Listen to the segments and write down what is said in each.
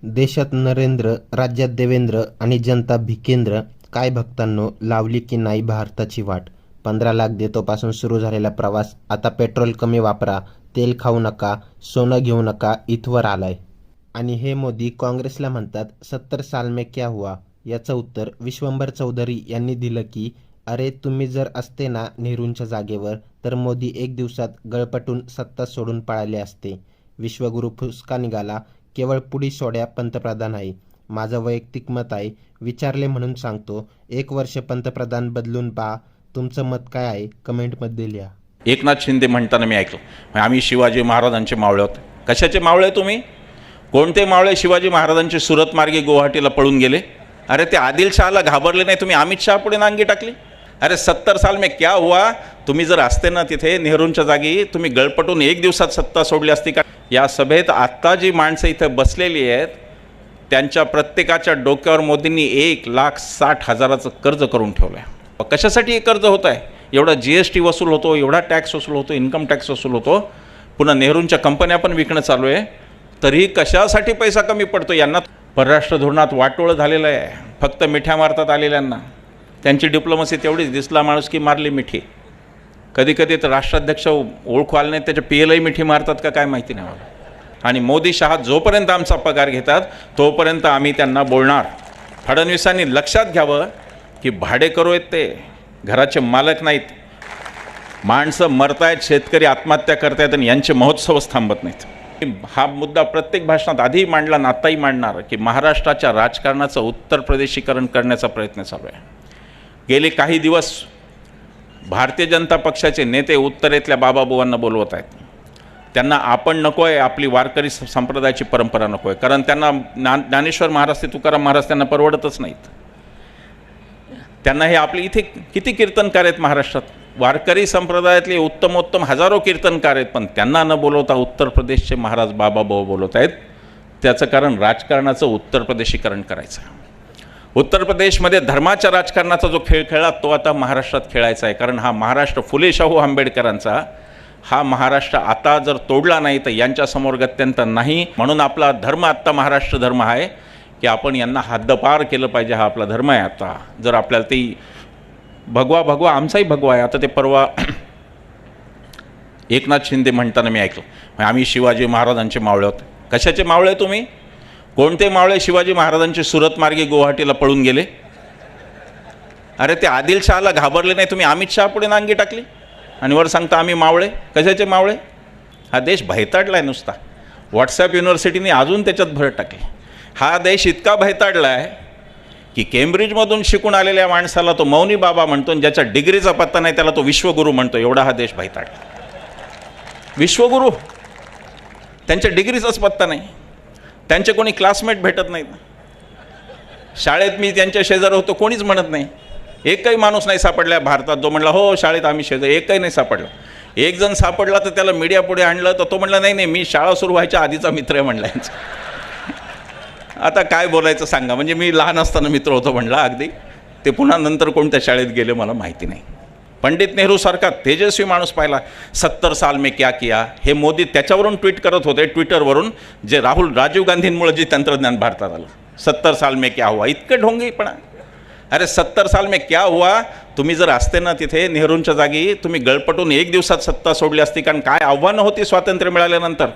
देशात नरेंद्र, राज्यात देवेंद्र आणि जनता भिकेंद्र. काय भक्तांनो, लावली की नाही भारताची वाट. 15 लाख देतो पासून सुरू झालेला प्रवास आता पेट्रोल कमी वापरा, तेल खाऊ नका, सोनं घेऊ नका इथवर आलाय. आणि हे मोदी काँग्रेसला म्हणतात 70 साल में क्या हुआ. याचं उत्तर विश्वंभर चौधरी यांनी दिलं की अरे तुम्ही जर असते ना नेहरूंच्या जागेवर तर मोदी एक दिवसात गळपटून सत्ता सोडून पळाले असते. विश्वगुरू फुसका निघाला, केवळ पुढी सोड्या पंतप्रधान आहे. माझं वैयक्तिक मत आहे, विचारले म्हणून सांगतो. 1 वर्ष पंतप्रधान बदलून पहा. तुमचं मत काय आहे कमेंटमध्ये लिहा. एकनाथ शिंदे म्हणताना मी ऐकलं आम्ही शिवाजी महाराजांचे मावळे होते. कशाचे मावळे तुम्ही? कोणते मावळे शिवाजी महाराजांचे सुरत मार्गे गुवाहाटीला पळून गेले? अरे ते आदिलशहाला घाबरले नाही, तुम्ही अमित शहा पुढे नांगी टाकली. अरे 70 साल में क्या हुआ. तुम्ही जर असते ना तिथे नेहरूंच्या जागी, तुम्ही गळपटून 1 दिवसात सत्ता सोडली असती का? या सभेत आत्ता जी माणसं इथे बसलेली आहेत त्यांच्या प्रत्येकाच्या डोक्यावर मोदींनी 1,60,000 कर्ज करून ठेवलं आहे. कशासाठी हे कर्ज होत आहे? एवढा GST वसूल होतो, एवढा टॅक्स वसूल होतो, इन्कम टॅक्स वसूल होतो, पुन्हा नेहरूंच्या कंपन्या पण विकणं चालू आहे. तरीही कशासाठी पैसा कमी पडतो? यांना परराष्ट्र धोरणात वाटोळं झालेलं आहे. फक्त मिठ्या मारतात आलेल्यांना. त्यांची डिप्लोमसी तेवढीच, दिसला माणूस की मारली मिठी. कधी कधी तर राष्ट्राध्यक्ष ओळखू आले नाही त्याच्या PLही मिठी मारतात का काय माहिती नाही मला. आणि मोदी शहा जोपर्यंत आमचा पगार घेतात तोपर्यंत आम्ही त्यांना बोलणार. फडणवीसांनी लक्षात घ्यावं की भाडेकरू आहेत ते, घराचे मालक नाहीत. माणसं मरतायत, शेतकरी आत्महत्या करतायत आणि यांचे महोत्सवच थांबत नाहीत. हा मुद्दा प्रत्येक भाषणात आधी मांडला आणि आत्ताही मांडणार की महाराष्ट्राच्या राजकारणाचं उत्तर प्रदेशीकरण करण्याचा प्रयत्न चालू आहे. गेले काही दिवस भारतीय जनता पक्षाचे नेते उत्तरेतल्या बाबाबुवांना बोलवत आहेत. त्यांना आपण नको आहे, आपली वारकरी संप्रदायाची परंपरा नको आहे, कारण त्यांना ज्ञानेश्वर महाराज ते तुकाराम महाराज त्यांना परवडतच नाहीत. त्यांना हे आपले इथे किती कीर्तनकार आहेत महाराष्ट्रात, वारकरी संप्रदायातले उत्तमोत्तम हजारो कीर्तनकार आहेत, पण त्यांना न बोलवता उत्तर प्रदेशचे महाराज बाबाबुवा बोलवत आहेत. त्याचं कारण राजकारणाचं उत्तर प्रदेशीकरण करायचं. उत्तर प्रदेशमध्ये धर्माच्या राजकारणाचा जो खेळ खेळला तो आता महाराष्ट्रात खेळायचा आहे. कारण हा महाराष्ट्र फुले शाहू आंबेडकरांचा हा महाराष्ट्र आता जर तोडला नाही तर यांच्यासमोर गत्यंतर नाही. म्हणून आपला धर्म आत्ता महाराष्ट्र धर्म आहे की आपण यांना हद्दपार केलं पाहिजे. हा आपला धर्म आहे. आता जर आपल्याला ते भगवा आमचाही भगवा आहे. आता ते परवा एकनाथ शिंदे म्हणताना मी ऐकलं आम्ही शिवाजी महाराजांचे मावळे होते. कशाचे मावळे तुम्ही? कोणते मावळे शिवाजी महाराजांचे सुरत मार्गे गुवाहाटीला पळून गेले? अरे ते आदिलशहाला घाबरले नाही, तुम्ही अमित शहा पुढे नांगी टाकली आणि वर सांगता आम्ही मावळे. कशाचे मावळे? हा देश भैताडला आहे नुसता. व्हॉट्सॲप युनिव्हर्सिटीने अजून त्याच्यात भर टाकली. हा देश इतका भैताडला आहे की केम्ब्रिजमधून शिकून आलेल्या माणसाला तो मौनी बाबा म्हणतो, ज्याच्या डिग्रीचा पत्ता नाही त्याला तो विश्वगुरू म्हणतो. एवढा हा देश भैताडला. विश्वगुरू, त्यांच्या डिग्रीचाच पत्ता नाही, त्यांचे कोणी क्लासमेट भेटत नाहीत. शाळेत मी त्यांच्या शेजार होतो, कोणीच म्हणत नाही. एकही माणूस नाही सापडला भारतात जो म्हणला हो शाळेत आम्ही शेजार. एकही नाही सापडला. एक जण सापडला तर त्याला मीडिया पुढे आणलं तर तो म्हणला नाही मी शाळा सुरू व्हायच्या आधीचा मित्र आहे म्हणला यांचा. आता काय बोलायचं सांगा. म्हणजे मी लहान असताना मित्र होतो म्हणला अगदी. ते पुन्हा नंतर कोणत्या शाळेत गेले मला माहिती नाही. पंडित नेहरूसारखा तेजस्वी माणूस पाहिला. 70 साल में क्या किया हे मोदी त्याच्यावरून ट्विट करत होते, ट्विटरवरून, जे राजीव गांधींमुळे जे तंत्रज्ञान भारतात आलं. 70 साल में क्या हुआ. इतकं ढोंगीपणा. अरे 70 साल में क्या हुआ. तुम्ही जर असते ना तिथे नेहरूंच्या जागी, तुम्ही गळपटून 1 दिवसात सत्ता सोडली असती. कारण काय आव्हानं होती स्वातंत्र्य मिळाल्यानंतर.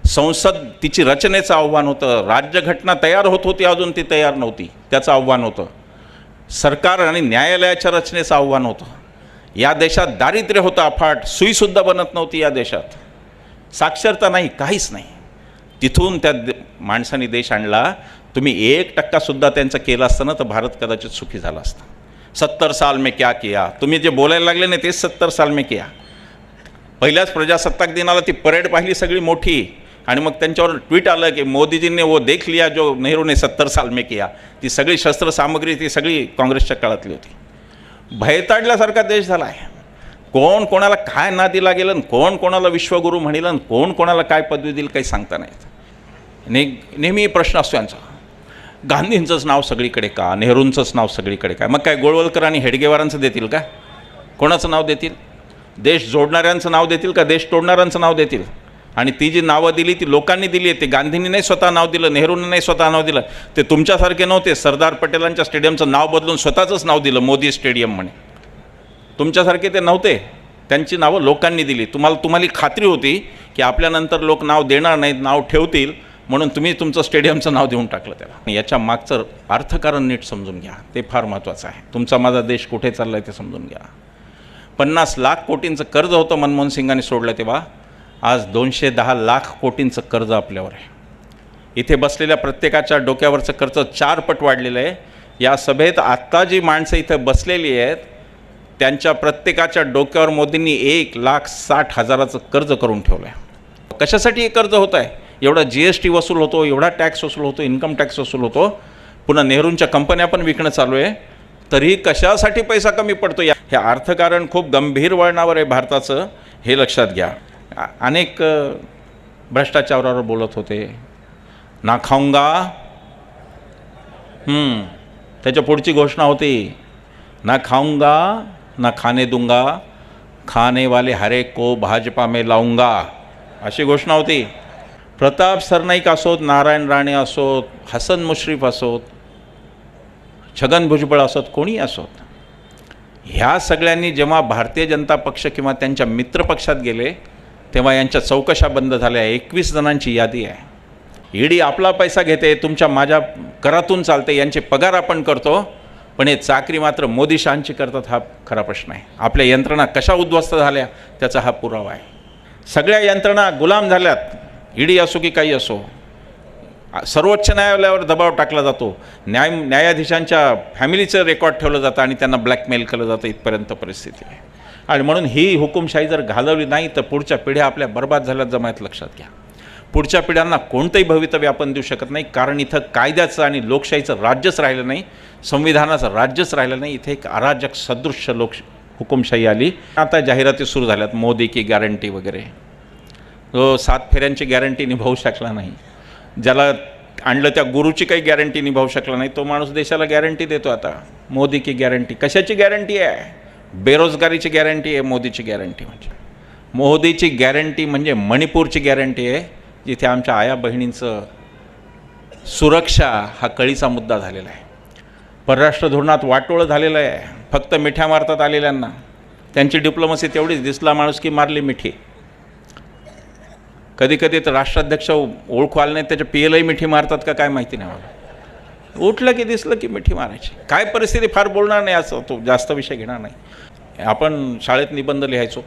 संसद तिची रचनेचं आव्हान होतं. राज्यघटना तयार होत होती, अजून ती तयार नव्हती, त्याचं आव्हान होतं. सरकार आणि न्यायालयाच्या रचनेचं आव्हान होतं. या देशात दारिद्र्य होतं अफाट, सुईसुद्धा बनत नव्हती या देशात, साक्षरता नाही, काहीच नाही. तिथून त्या माणसांनी देश आणला. तुम्ही 1% त्यांचं केलं असतं ना तर भारत कदाचित सुखी झाला असता. 70 साल में क्या किया. तुम्ही जे बोलायला लागले नाही तेच 70 साल में किया. पहिल्याच प्रजासत्ताक दिनाला ती परेड पाहिली सगळी मोठी आणि मग त्यांच्यावर ट्विट आलं की मोदीजींनी वो देख लिया जो नेहरूने 70 साल में किया. ती सगळी शस्त्रसामग्री ती सगळी काँग्रेसच्या काळातली होती. भयताडल्यासारखा देश झाला आहे. कोण कोणाला काय नादी लागेल, कोण कोणाला विश्वगुरू म्हणेल, कोण कोणाला काय पदवी देईल काही सांगता नाहीत. नेहमी प्रश्न असतो यांचा, गांधींचंच नाव सगळीकडे का, नेहरूंचंच नाव सगळीकडे काय. मग काय गोळवलकर आणि हेडगेवारांचं देतील का? कोणाचं नाव देतील? देश जोडणाऱ्यांचं नाव देतील का देश तोडणाऱ्यांचं नाव देतील? आणि ती जी नावं दिली ती लोकांनी दिली आहे. ते गांधींनी नाही स्वतः नाव दिलं, नेहरूंनी नाही स्वतः नाव दिलं. ते तुमच्यासारखे नव्हते, सरदार पटेलांच्या स्टेडियमचं नाव बदलून स्वतःचंच नाव दिलं, मोदी स्टेडियम म्हणे. तुमच्यासारखे ते नव्हते, त्यांची नावं लोकांनी दिली. तुम्हाला खात्री होती की आपल्यानंतर लोक नाव देणार नाहीत, नाव ठेवतील, म्हणून तुम्ही तुमचं स्टेडियमचं नाव देऊन टाकलं त्याला. याच्या मागचं अर्थकारण नीट समजून घ्या, ते फार महत्त्वाचं आहे. तुमचा माझा देश कुठे चालला आहे ते समजून घ्या. 50 लाख कोटींचं कर्ज होतं मनमोहन सिंगांनी सोडलं तेव्हा, आज 210 लाख कोटींचं कर्ज आपल्यावर आहे. इथे बसलेल्या प्रत्येकाच्या डोक्यावरचं कर्ज 4 पट वाढलेलं आहे. या सभेत आत्ता जी माणसं इथं बसलेली आहेत त्यांच्या प्रत्येकाच्या डोक्यावर मोदींनी 1,60,000चं कर्ज करून ठेवलं आहे. कशासाठी हे कर्ज होतं आहे? एवढा GST वसूल होतो, एवढा टॅक्स वसूल होतो, इन्कम टॅक्स वसूल होतो, पुन्हा नेहरूंच्या कंपन्या पण विकणं चालू आहे, तरीही कशासाठी पैसा कमी पडतो? हे अर्थकारण खूप गंभीर वळणावर आहे भारताचं, हे लक्षात घ्या. अनेक भ्रष्टाचारावर बोलत होते, ना खाऊंगा, त्याच्या पुढची घोषणा होती, ना खाऊंगा ना खाने दूंगा, खाने वाले हरेक को भाजपा में लाऊंगा, अशी घोषणा होती. प्रताप सरनाईक असोत, नारायण राणे असोत, हसन मुश्रीफ असोत, छगन भुजबळ असोत, कोणी असोत, ह्या सगळ्यांनी जेव्हा भारतीय जनता पक्ष किंवा त्यांच्या मित्रपक्षात गेले तेव्हा यांच्या चौकशा बंद झाल्या. 21 जणांची यादी आहे. ईडी आपला पैसा घेते, तुमच्या माझ्या करातून चालते, यांचे पगार आपण करतो, पण हे चाकरी मात्र मोदी शहांची करतात, हा खरा प्रश्न आहे. आपल्या यंत्रणा कशा उद्ध्वस्त झाल्या त्याचा हा पुरावा आहे. सगळ्या यंत्रणा गुलाम झाल्यात, ईडी असो की काही असो. सर्वोच्च न्यायालयावर दबाव टाकला जातो, न्यायाधीशांच्या फॅमिलीचं रेकॉर्ड ठेवलं जातं आणि त्यांना ब्लॅकमेल केलं जातं, इथपर्यंत परिस्थिती आहे. आणि म्हणून ही हुकुमशाही जर घालवली नाही तर पुढच्या पिढ्या आपल्या बर्बाद झाल्यात, जमायत लक्षात घ्या. पुढच्या पिढ्यांना कोणतंही भवितव्य आपण देऊ शकत नाही, कारण इथं कायद्याचं आणि लोकशाहीचं राज्यच राहिलं नाही, संविधानाचं राज्यच राहिलं नाही. इथे एक अराजक सदृश्य हुकुमशाही आली. आता जाहिराती सुरू झाल्यात, मोदी की गॅरंटी वगैरे. जो 7 फेऱ्यांची गॅरंटी निभावू शकला नाही, ज्याला आणलं त्या गुरुची काही गॅरंटी निभावू शकला नाही, तो माणूस देशाला गॅरंटी देतो आता. मोदी की गॅरंटी कशाची गॅरंटी आहे? बेरोजगारीची गॅरंटी आहे मोदीची गॅरंटी. म्हणजे मोदीची गॅरंटी म्हणजे मणिपूरची गॅरंटी आहे, जिथे आमच्या आया बहिणींचं सुरक्षा हा कळीचा मुद्दा झालेला आहे. परराष्ट्र धोरणात वाटोळं झालेलं आहे. फक्त मिठ्या मारतात आलेल्यांना, त्यांची डिप्लोमसी तेवढीच, दिसला माणूस की मारली मिठी. कधी कधी तर राष्ट्राध्यक्ष ओळखू आले नाही, त्याच्या PLI मिठी मारतात का काय माहिती नाही मला. उठलं की दिसलं की मिठी मारायची. काय परिस्थिती फार बोलणार नाही, असं तो जास्त विषय घेणार नाही. आपण शाळेत निबंध लिहायचो,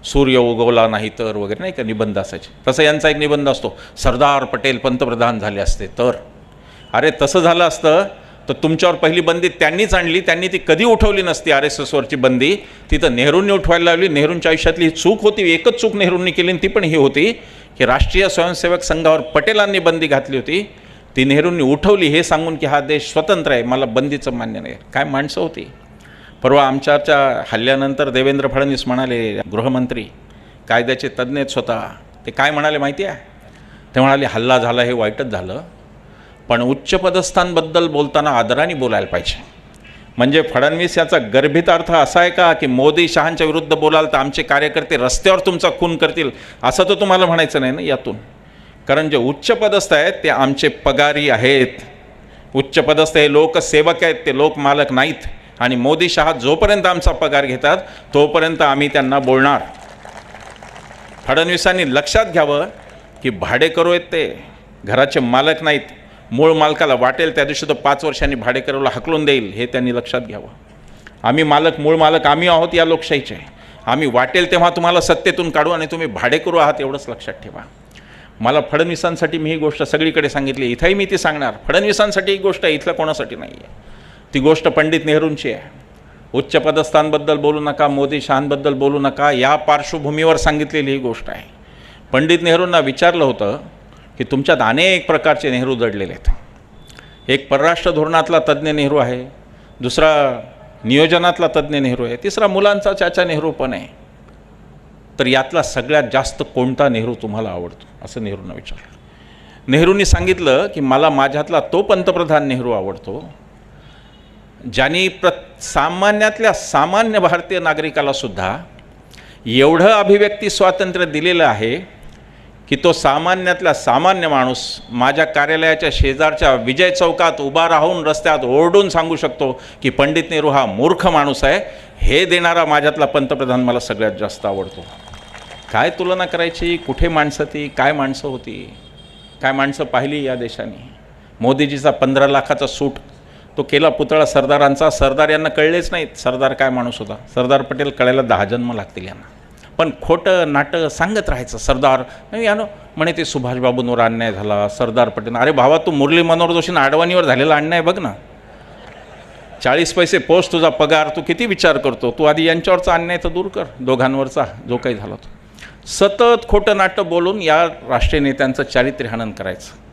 सूर्य उगवला नाही तर वगैरे, नाही का निबंध असायचे. तसं यांचा एक निबंध असतो, सरदार पटेल पंतप्रधान झाले असते तर. अरे तसं झालं असतं तर तुमच्यावर पहिली बंदी त्यांनीच आणली, त्यांनी ती कधी उठवली नसती. RSSवरची बंदी तिथं नेहरूंनी उठवायला लावली. नेहरूंच्या आयुष्यातली ही चूक होती, एकच चूक नेहरूंनी केली, ती पण ही होती की राष्ट्रीय स्वयंसेवक संघावर पटेलांनी बंदी घातली होती, ती नेहरूंनी उठवली, हे सांगून की हा देश स्वतंत्र आहे, मला बंदीचं मान्य नाही. काय माणसं होती. परवा आमच्याच्या हल्ल्यानंतर देवेंद्र फडणवीस म्हणाले, गृहमंत्री कायद्याचे तज्ज्ञ आहेत स्वतः, ते काय म्हणाले माहिती आहे? ते म्हणाले हल्ला झाला हे वाईटच झालं, पण उच्चपदस्थांबद्दल बोलताना आदराने बोलायला पाहिजे. म्हणजे फडणवीस याचा गर्भित अर्थ असा आहे का की मोदी शहांच्या विरुद्ध बोलाल तर आमचे कार्यकर्ते रस्त्यावर तुमचा खून करतील, असं तर तुम्हाला म्हणायचं नाही ना यातून. कारण जे उच्चपदस्थ आहेत ते आमचे पगारी आहेत. उच्चपदस्थ हे लोकसेवक आहेत, ते लोकमालक नाहीत. आणि मोदी शहा जोपर्यंत आमचा पगार घेतात तोपर्यंत आम्ही त्यांना बोलणार. फडणवीसांनी लक्षात घ्यावं की भाडेकरू आहेत, ते घराचे मालक नाहीत. मूळ मालकाला वाटेल त्या दिवशी तो 5 वर्षांनी भाडेकरूला हकलून देईल, हे त्यांनी लक्षात घ्यावं. आम्ही मूळ मालक आम्ही आहोत या लोकशाहीचे. आम्ही वाटेल तेव्हा तुम्हाला सत्तेतून काढू आणि तुम्ही भाडेकरू आहात, एवढंच लक्षात ठेवा. मला फडणवीसांसाठी मी ही गोष्ट सगळीकडे सांगितली, इथंही मी ती सांगणार. फडणवीसांसाठी ही गोष्ट आहे, इथलं कोणासाठी नाही आहे. ती गोष्ट पंडित नेहरूंची आहे. उच्चपदस्थांबद्दल बोलू नका, मोदी शहांबद्दल बोलू नका, या पार्श्वभूमीवर सांगितलेली ही गोष्ट आहे. पंडित नेहरूंना विचारलं होतं की तुमच्यात अनेक प्रकारचे नेहरू दडलेले आहेत. एक परराष्ट्र धोरणातला तज्ज्ञ नेहरू आहे, दुसरा नियोजनातला तज्ज्ञ नेहरू आहे, तिसरा मुलांचा चाचा नेहरू पण आहे. तर यातला सगळ्यात जास्त कोणता नेहरू तुम्हाला आवडतो, असं नेहरूंना विचारलं. नेहरूंनी सांगितलं की मला माझ्यातला तो पंतप्रधान नेहरू आवडतो ज्यांनी सामान्यातल्या सामान्य भारतीय नागरिकाला सुद्धा एवढं अभिव्यक्ती स्वातंत्र्य दिलेलं आहे की तो सामान्यातला सामान्य माणूस माझ्या कार्यालयाच्या शेजारच्या विजय चौकात उभा राहून रस्त्यात ओरडून सांगू शकतो की पंडित नेहरू हा मूर्ख माणूस आहे, हे देणारा माझ्यातला पंतप्रधान मला सगळ्यात जास्त आवडतो. काय तुलना करायची? कुठे माणसं ती, काय माणसं होती, काय माणसं पाहिली या देशाने. मोदीजीचा 15 लाखाचा सूट तो केला पुतळा सरदारांचा. सरदार यांना कळलेच नाहीत सरदार काय माणूस होता. सरदार पटेल कळायला 10 जन्म लागतील यांना. पण खोटं नाटं सांगत राहायचं. सरदार नाही यानं म्हणे ते सुभाषबाबूंवर अन्याय झाला, सरदार पटेल. अरे भावा, तू मुरली मनोहर जोशींना अडवाणीवर झालेला अन्याय बघ ना. 40 पैसे पोस्ट तुझा पगार, तू किती विचार करतो. तू आधी यांच्यावरचा अन्याय तर दूर कर, दोघांवरचा जो काही झाला तो. सतत खोटं नाटं बोलून या राष्ट्रीय नेत्यांचं चारित्र्य हनन करायचं.